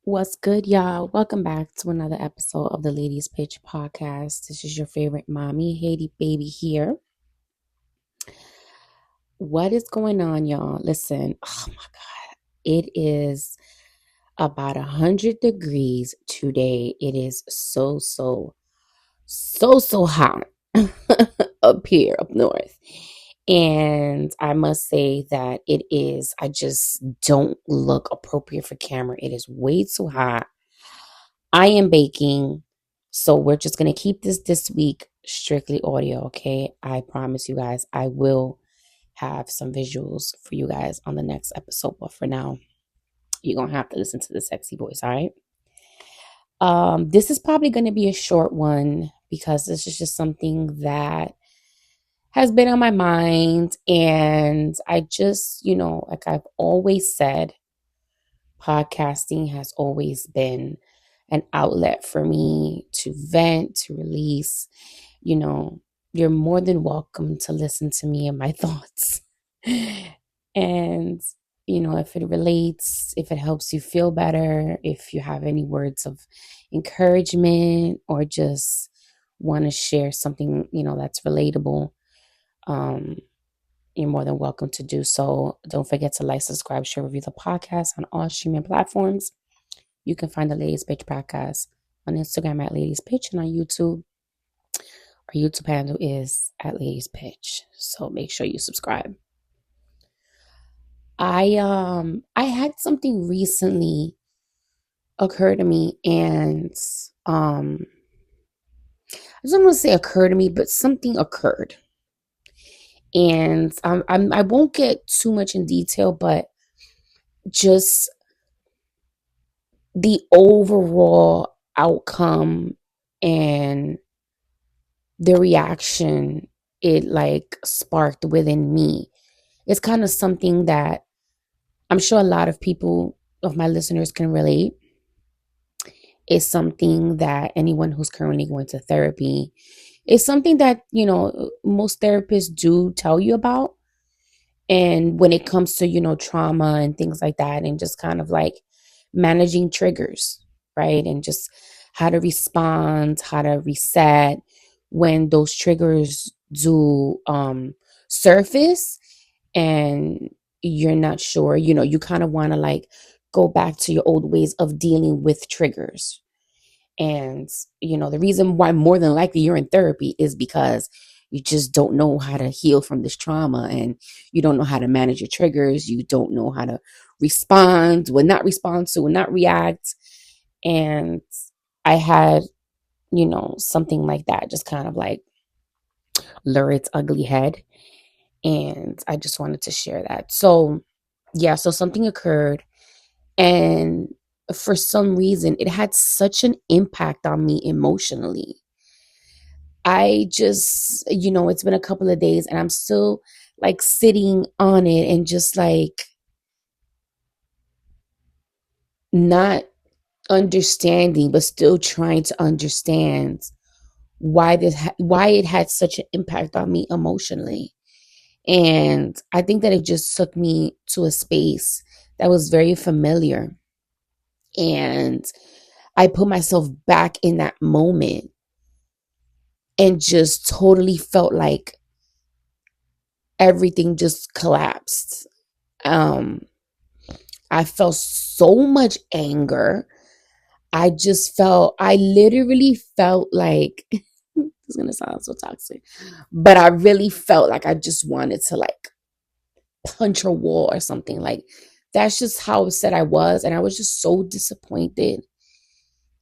What's good, y'all? Welcome back to another episode of the Ladies Pitch podcast. This is your favorite mommy, Haydee Baby here. What is going on, y'all? Listen, oh my God, it is about 100 degrees today. It is so hot up here, up north. And I must say that I just don't look appropriate for camera. It is way too hot. I am baking, so we're just going to keep this week strictly audio, okay? I promise you guys I will have some visuals for you guys on the next episode, but for now, you're going to have to listen to the sexy voice, all right? This is probably going to be a short one because this is just something that has been on my mind, and I just, like I've always said, podcasting has always been an outlet for me to vent, to release. You know, you're more than welcome to listen to me and my thoughts. And, if it relates, if it helps you feel better, if you have any words of encouragement or just want to share something, that's relatable, you're more than welcome to do so. Don't forget to like, subscribe, share, review the podcast on all streaming platforms. You can find the Ladies Pitch podcast on Instagram at Ladies Pitch, and on YouTube, our YouTube handle is at Ladies Pitch. So make sure you subscribe. I had something recently occur to me, and I don't want to say occur to me, but something occurred. And I won't get too much in detail, but just the overall outcome and the reaction it sparked within me. It's kind of something that I'm sure a lot of people of my listeners can relate. It's something that anyone who's currently going to therapy, it's something that, most therapists do tell you about. And when it comes to, trauma and things like that, and just kind of like managing triggers, right? And just how to respond, how to reset when those triggers do surface and you're not sure, you kind of want to go back to your old ways of dealing with triggers. And, the reason why more than likely you're in therapy is because you just don't know how to heal from this trauma, and you don't know how to manage your triggers. You don't know how to respond, when not respond to, when not react. And I had, something like that just kind of lure its ugly head. And I just wanted to share that. So, yeah, so something occurred, and for some reason, it had such an impact on me emotionally. I just, it's been a couple of days and I'm still sitting on it and just not understanding, but still trying to understand why it had such an impact on me emotionally. And I think that it just took me to a space that was very familiar. And I put myself back in that moment and just totally felt like everything just collapsed. Um, I felt so much anger. I literally felt like, it's going to sound so toxic, but I really felt like I just wanted to punch a wall or something. That's just how upset I was. And I was just so disappointed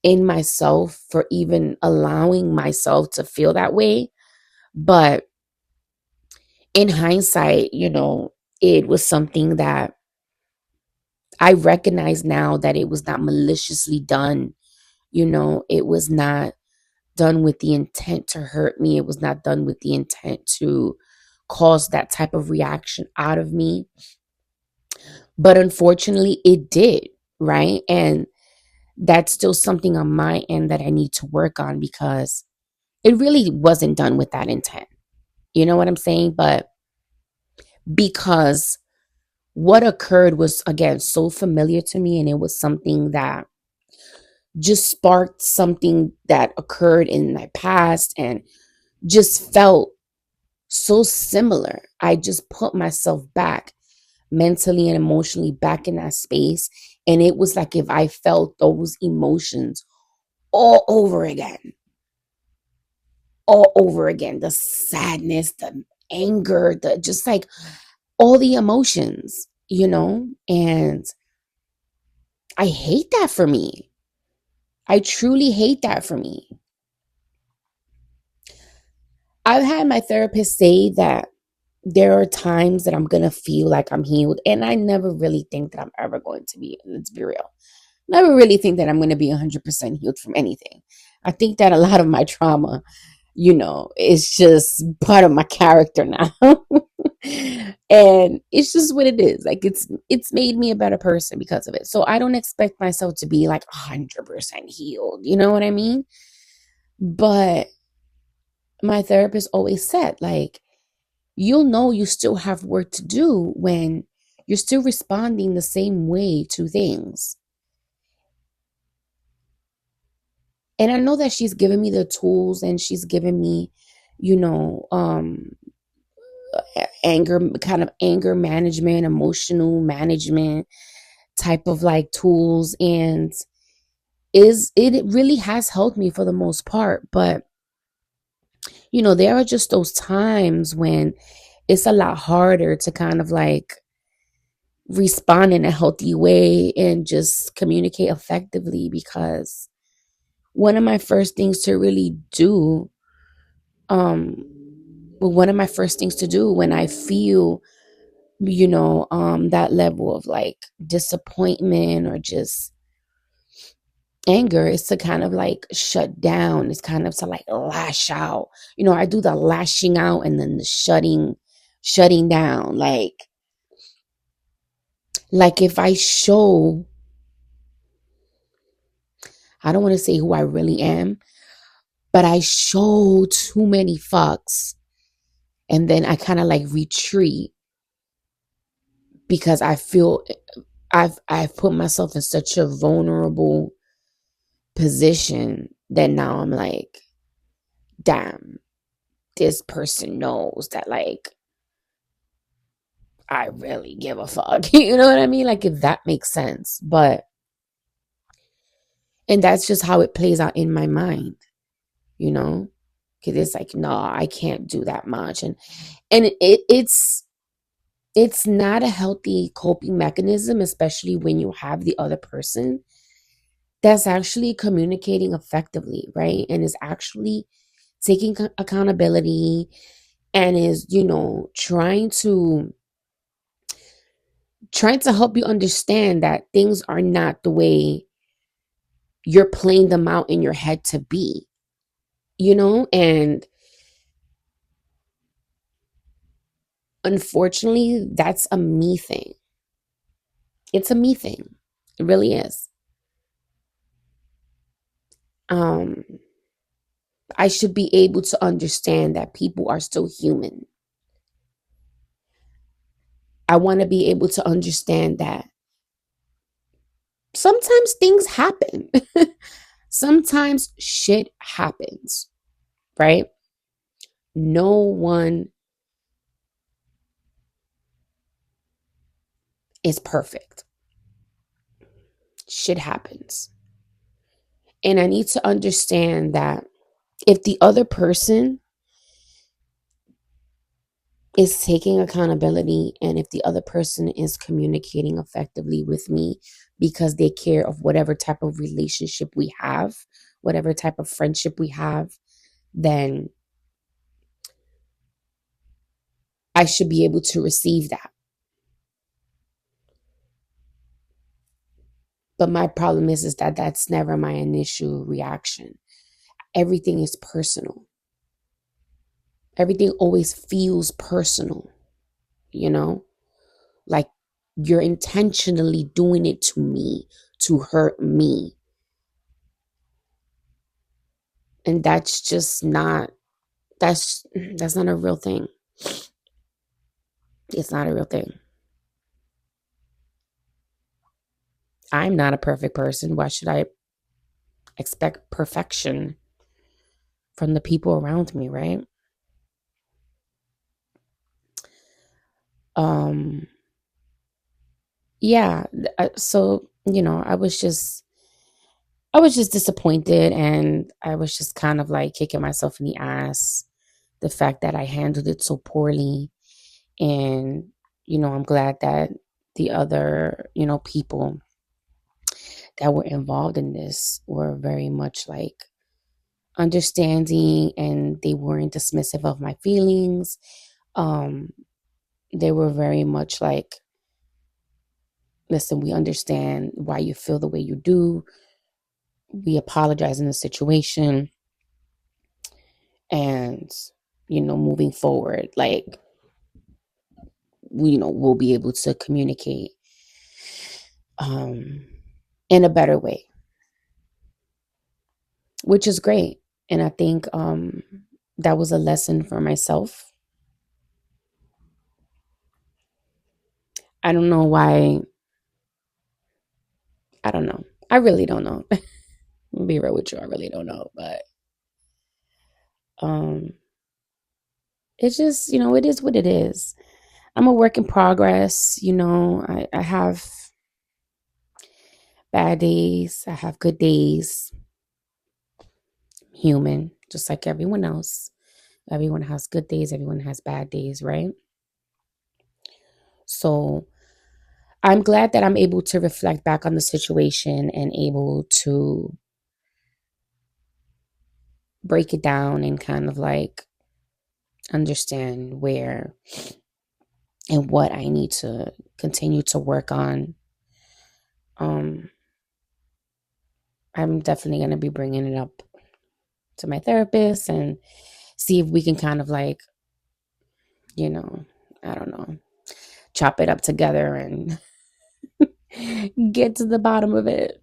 in myself for even allowing myself to feel that way. But in hindsight, it was something that I recognize now that it was not maliciously done. It was not done with the intent to hurt me. It was not done with the intent to cause that type of reaction out of me. But unfortunately, it did, right? And that's still something on my end that I need to work on, because it really wasn't done with that intent. You know what I'm saying? But because what occurred was, again, so familiar to me, and it was something that just sparked something that occurred in my past and just felt so similar. I just put myself back mentally and emotionally back in that space. And it was like if I felt those emotions all over again, all over again. The sadness, the anger, the just like all the emotions, And I hate that for me. I truly hate that for me. I've had my therapist say that there are times that I'm going to feel like I'm healed. And I never really think that I'm ever going to be. Let's be real. Never really think that I'm going to be 100% healed from anything. I think that a lot of my trauma, is just part of my character now. And it's just what it is. Like it's made me a better person because of it. So I don't expect myself to be like 100% healed. You know what I mean? But my therapist always said, like, you'll know you still have work to do when you're still responding the same way to things. And I know that she's given me the tools and she's given me, you know, anger management, emotional management type of like tools. And it really has helped me for the most part. But, there are just those times when it's a lot harder to kind of like respond in a healthy way and just communicate effectively, because one of my first things to really do um one of my first things to do when I feel that level of like disappointment or just anger is to kind of like shut down. It's kind of to like lash out. I do the lashing out and then the shutting down. Like if I show, I don't want to say who I really am, but I show too many fucks and then I kind of like retreat because I feel I've put myself in such a vulnerable position that now I'm like, damn, this person knows that like I really give a fuck. You know what I mean? Like if that makes sense. And that's just how it plays out in my mind, you know? Because it's like, no, I can't do that much. And it's not a healthy coping mechanism, especially when you have the other person that's actually communicating effectively, right? And is actually taking accountability and is, trying to help you understand that things are not the way you're playing them out in your head to be, and unfortunately, that's a me thing. It's a me thing. It really is. Um, I should be able to understand that people are still human. I want to be able to understand that sometimes things happen. Sometimes shit happens, right? No one is perfect. Shit happens. And I need to understand that if the other person is taking accountability and if the other person is communicating effectively with me because they care of whatever type of relationship we have, whatever type of friendship we have, then I should be able to receive that. But my problem is that that's never my initial reaction. Everything is personal. Everything always feels personal, you know? Like you're intentionally doing it to me to hurt me. And that's just not that's not a real thing. It's not a real thing. I'm not a perfect person. Why should I expect perfection from the people around me, right? Um, yeah. So, I was just disappointed, and I was just kind of like kicking myself in the ass. The fact that I handled it so poorly. And, I'm glad that the other, people that were involved in this were very much like understanding, and they weren't dismissive of my feelings. Um, they were very much like, listen, we understand why you feel the way you do. We apologize in the situation, and, moving forward, like, we'll be able to communicate um, in a better way, which is great. And I think that was a lesson for myself. I don't know why. I don't know. I really don't know. I'll be real with you. I really don't know. But um, it's just, it is what it is. I'm a work in progress. I have bad days, I have good days. Human, just like everyone else. Everyone has good days, everyone has bad days, right? So I'm glad that I'm able to reflect back on the situation and able to break it down and kind of like understand where and what I need to continue to work on. Um, I'm definitely going to be bringing it up to my therapist and see if we can kind of like, you know, I don't know, chop it up together and get to the bottom of it.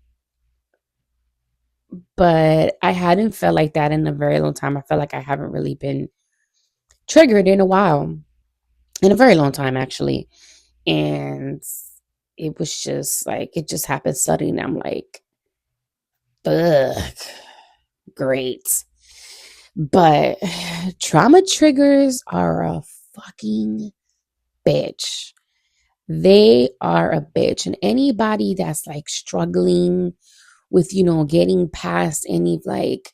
But I hadn't felt like that in a very long time. I felt like I haven't really been triggered in a while, in a very long time, actually. And it was just like, it just happened suddenly. I'm like, ugh, great. But trauma triggers are a fucking bitch. They are a bitch. And anybody that's like struggling with, getting past any like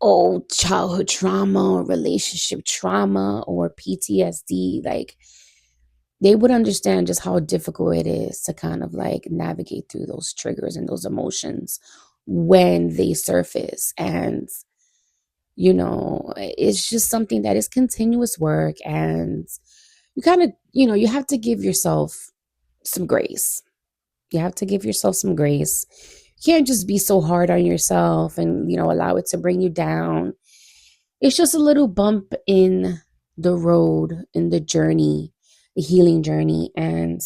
old childhood trauma or relationship trauma or PTSD, like they would understand just how difficult it is to kind of like navigate through those triggers and those emotions when they surface. And, it's just something that is continuous work. And you kind of, you have to give yourself some grace. You have to give yourself some grace. You can't just be so hard on yourself and, allow it to bring you down. It's just a little bump in the road, in the journey, the healing journey. And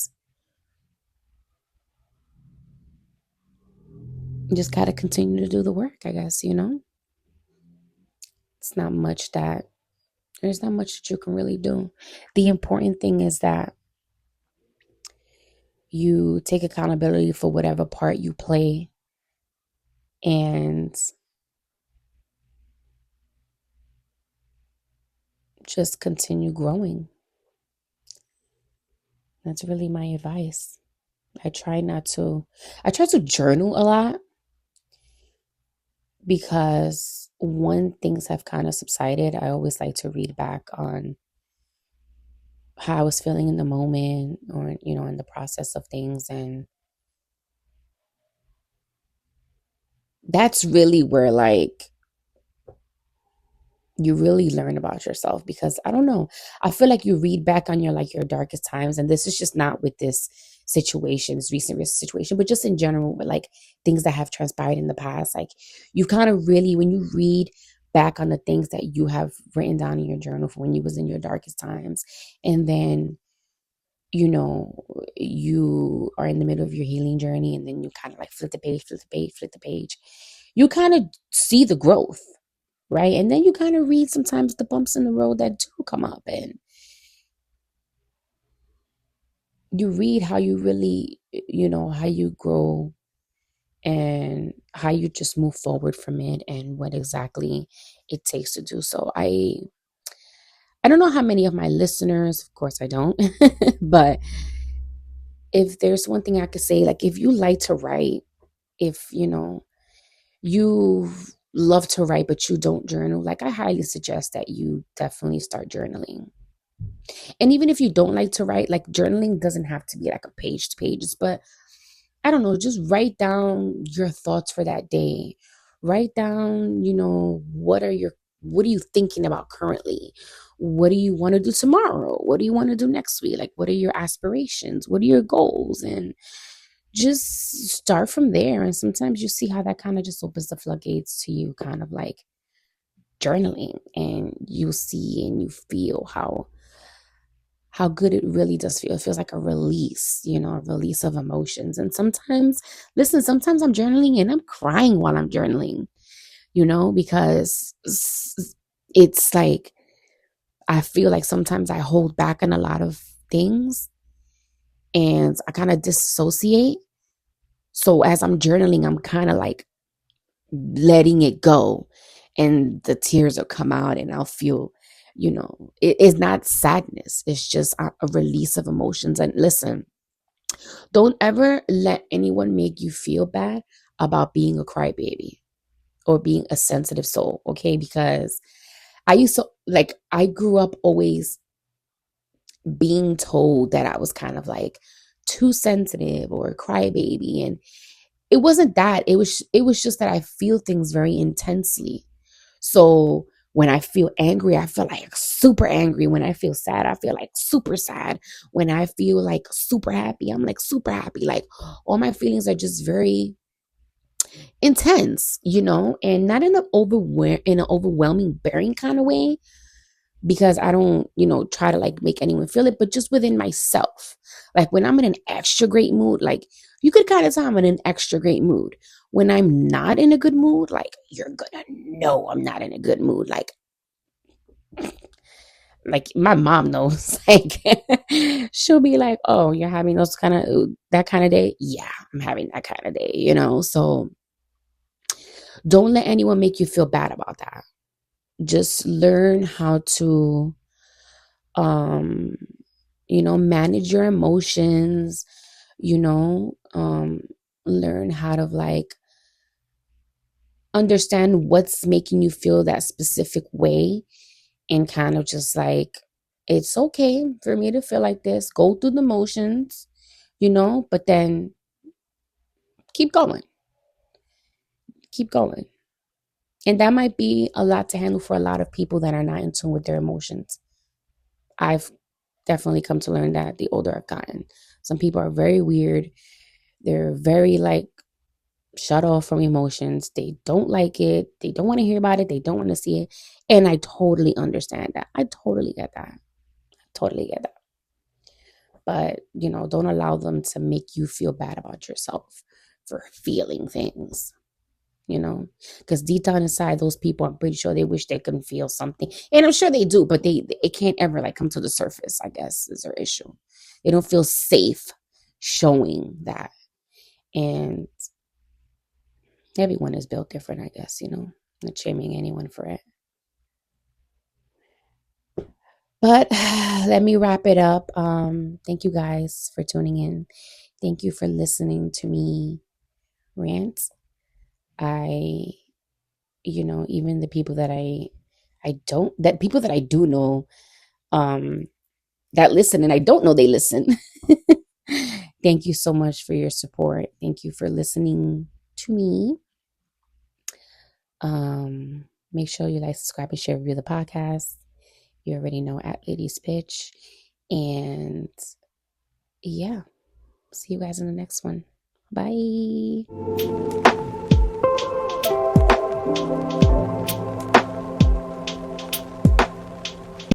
you just got to continue to do the work, I guess. It's not much that, there's not much that you can really do. The important thing is that you take accountability for whatever part you play and just continue growing. That's really my advice. I try to journal a lot because when things have kind of subsided, I always like to read back on how I was feeling in the moment or, in the process of things. And that's really where like you really learn about yourself, because I don't know, I feel like you read back on your darkest times, and this is just not with this situation, this recent situation, but just in general with like things that have transpired in the past. Like you kind of really, when you read back on the things that you have written down in your journal for when you was in your darkest times, and then you are in the middle of your healing journey, and then you kind of like flip the page, you kind of see the growth, right? And then you kind of read sometimes the bumps in the road that do come up, and you read how you really, how you grow and how you just move forward from it and what exactly it takes to do so. I don't know how many of my listeners, of course I don't, but if there's one thing I could say, like if you like to write, if you love to write but you don't journal, like I highly suggest that you definitely start journaling. And even if you don't like to write, like journaling doesn't have to be like a page to pages, but I don't know, just write down your thoughts for that day. Write down, what are you thinking about currently? What do you want to do tomorrow? What do you want to do next week? Like, what are your aspirations? What are your goals? And just start from there. And sometimes you see how that kind of just opens the floodgates to you kind of like journaling, and you see and you feel how good it really does feel. It feels like a release, a release of emotions. And sometimes, listen, sometimes I'm journaling and I'm crying while I'm journaling, because it's like, I feel like sometimes I hold back on a lot of things and I kind of dissociate. So as I'm journaling, I'm kind of like letting it go, and the tears will come out and I'll feel, it is not sadness. It's just a release of emotions. And listen, don't ever let anyone make you feel bad about being a crybaby or being a sensitive soul. Okay. Because I grew up always being told that I was kind of like too sensitive or a crybaby. And it wasn't that. It was just that I feel things very intensely. So when I feel angry, I feel like super angry. When I feel sad, I feel like super sad. When I feel like super happy, I'm like super happy. Like all my feelings are just very intense, and not in an overwhelming, bearing kind of way, because I don't, try to like make anyone feel it, but just within myself. Like when I'm in an extra great mood, like you could kind of tell I'm in an extra great mood. When I'm not in a good mood, like you're gonna know I'm not in a good mood. Like my mom knows. Like she'll be like, "Oh, you're having that kind of day." Yeah, I'm having that kind of day. So don't let anyone make you feel bad about that. Just learn how to um manage your emotions, you know um learn how to like understand what's making you feel that specific way, and kind of just like, it's okay for me to feel like this, go through the motions, but then keep going, keep going. And that might be a lot to handle for a lot of people that are not in tune with their emotions. I've definitely come to learn that the older I've gotten. Some people are very weird. They're very like shut off from emotions. They don't like it. They don't want to hear about it. They don't want to see it. And I totally understand that. I totally get that. Totally get that. But, don't allow them to make you feel bad about yourself for feeling things, because deep down inside, those people, I'm pretty sure they wish they could feel something. And I'm sure they do, but it can't ever like come to the surface, I guess, is their issue. They don't feel safe showing that. And everyone is built different, I guess, not shaming anyone for it. But let me wrap it up. Thank you guys for tuning in. Thank you for listening to me rant. I, even the people that people that I do know, that listen, and I don't know they listen. Thank you so much for your support. Thank you for listening to me. Make sure you like, subscribe, and share, review the podcast. You already know, at Ladies Pitch. And yeah, see you guys in the next one. Bye.